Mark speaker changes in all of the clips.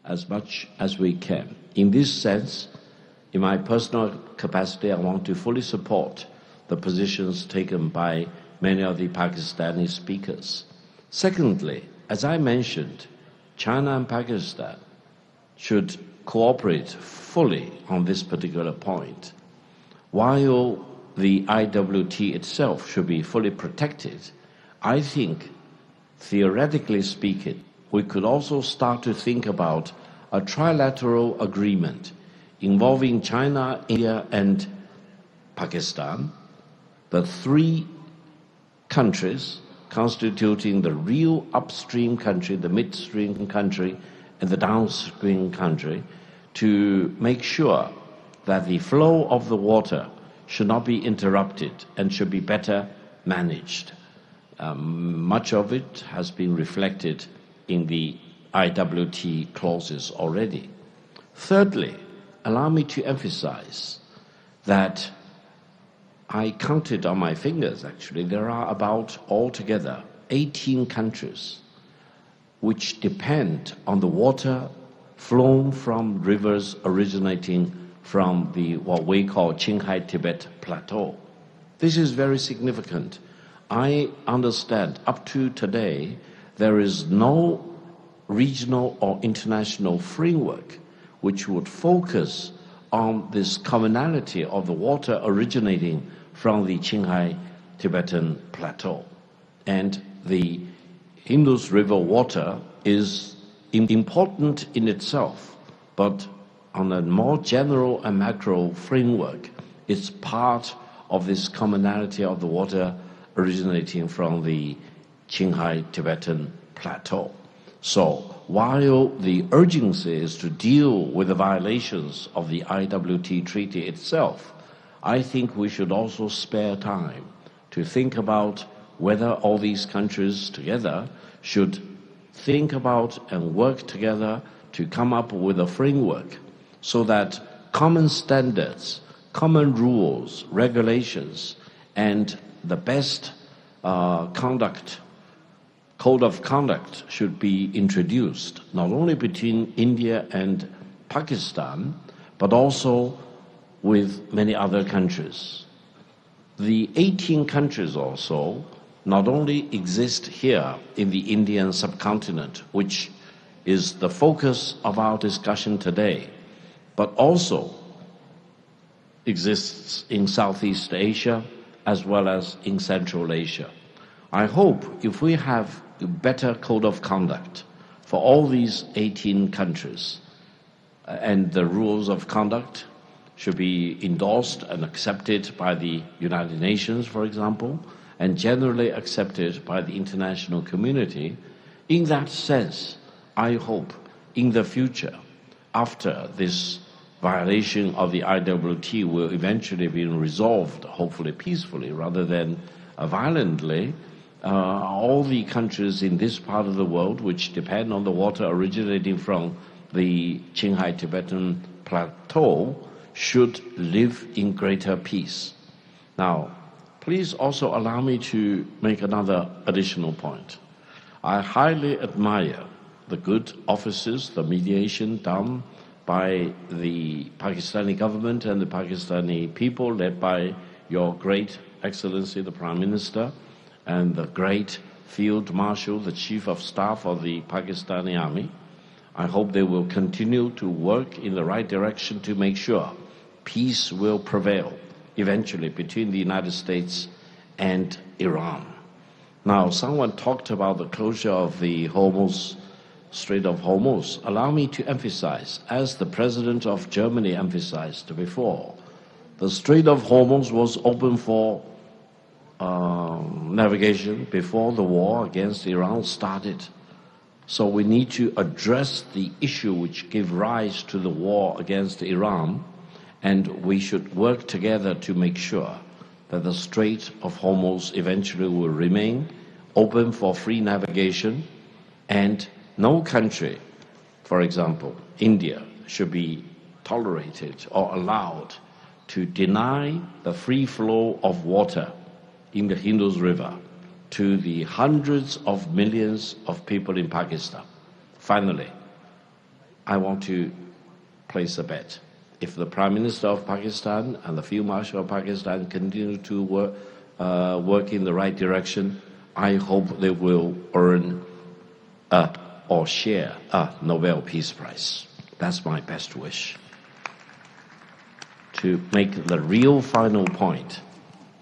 Speaker 1: as much as we can. In this sense, in my personal capacity, I want to fully support the positions taken by many of the Pakistani speakers. Secondly, as I mentioned, China and Pakistan should cooperate fully on this particular point. While the IWT itself should be fully protected, I think, theoretically speaking, we could also start to think about a trilateral agreement involving China, India, and Pakistan, the three countries constituting the real upstream country, the midstream country, and the downstream country, to make sure that the flow of the water should not be interrupted and should be better managed. Much of it has been reflected in the IWT clauses already. Thirdly, allow me to emphasize that I counted on my fingers, actually, there are about altogether 18 countries which depend on the water flown from rivers originating from the what we call Qinghai Tibet Plateau. This is very significant. I understand up to today there is no regional or international framework which would focus on this commonality of the water originating from the Qinghai Tibetan Plateau. And the Indus River water is important in itself, but on a more general and macro framework, it's part of this commonality of the water originating from the Qinghai Tibetan Plateau. So while the urgency is to deal with the violations of the IWT treaty itself, I think we should also spare time to think about whether all these countries together should think about and work together to come up with a framework so that common standards, common rules, regulations, and the best code of conduct should be introduced, not only between India and Pakistan, but also with many other countries. The 18 countries also not only exist here in the Indian subcontinent, which is the focus of our discussion today, but also exists in Southeast Asia as well as in Central Asia. I hope if we have a better code of conduct for all these 18 countries, and the rules of conduct should be endorsed and accepted by the United Nations, for example, and generally accepted by the international community. In that sense, I hope in the future, after this violation of the IWT will eventually be resolved, hopefully peacefully rather than violently, all the countries in this part of the world which depend on the water originating from the Qinghai Tibetan Plateau should live in greater peace. Now, please also allow me to make another additional point. I highly admire the good offices, the mediation done by the Pakistani government and the Pakistani people, led by Your Great Excellency, the Prime Minister, and the great Field Marshal, the Chief of Staff of the Pakistani Army. I hope they will continue to work in the right direction to make sure peace will prevail eventually between the United States and Iran. Now, someone talked about the closure of the Strait of Hormuz. Allow me to emphasize, as the President of Germany emphasized before, the Strait of Hormuz was open for navigation before the war against Iran started. So we need to address the issue which gave rise to the war against Iran, and we should work together to make sure that the Strait of Hormuz eventually will remain open for free navigation, and no country, for example, India, should be tolerated or allowed to deny the free flow of water in the Indus River to the hundreds of millions of people in Pakistan. Finally, I want to place a bet. If the Prime Minister of Pakistan and the Field Marshal of Pakistan continue to work in the right direction, I hope they will earn or share a Nobel Peace Prize. That's my best wish. To make the real final point,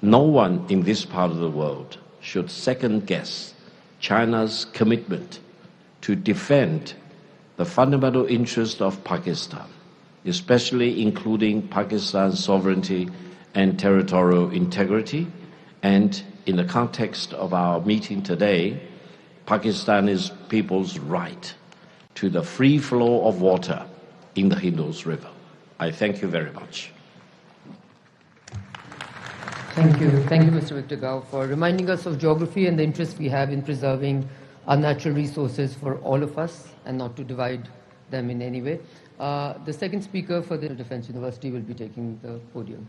Speaker 1: no one in this part of the world should second-guess China's commitment to defend the fundamental interests of Pakistan, especially including Pakistan's sovereignty and territorial integrity, and in the context of our meeting today, Pakistani people's right to the free flow of water in the Indus River. I thank you very much.
Speaker 2: Thank you. Thank you, Mr. Victor Gao, for reminding us of geography and the interest we have in preserving our natural resources for all of us and not to divide them in any way. The second speaker for the Defense University will be taking the podium.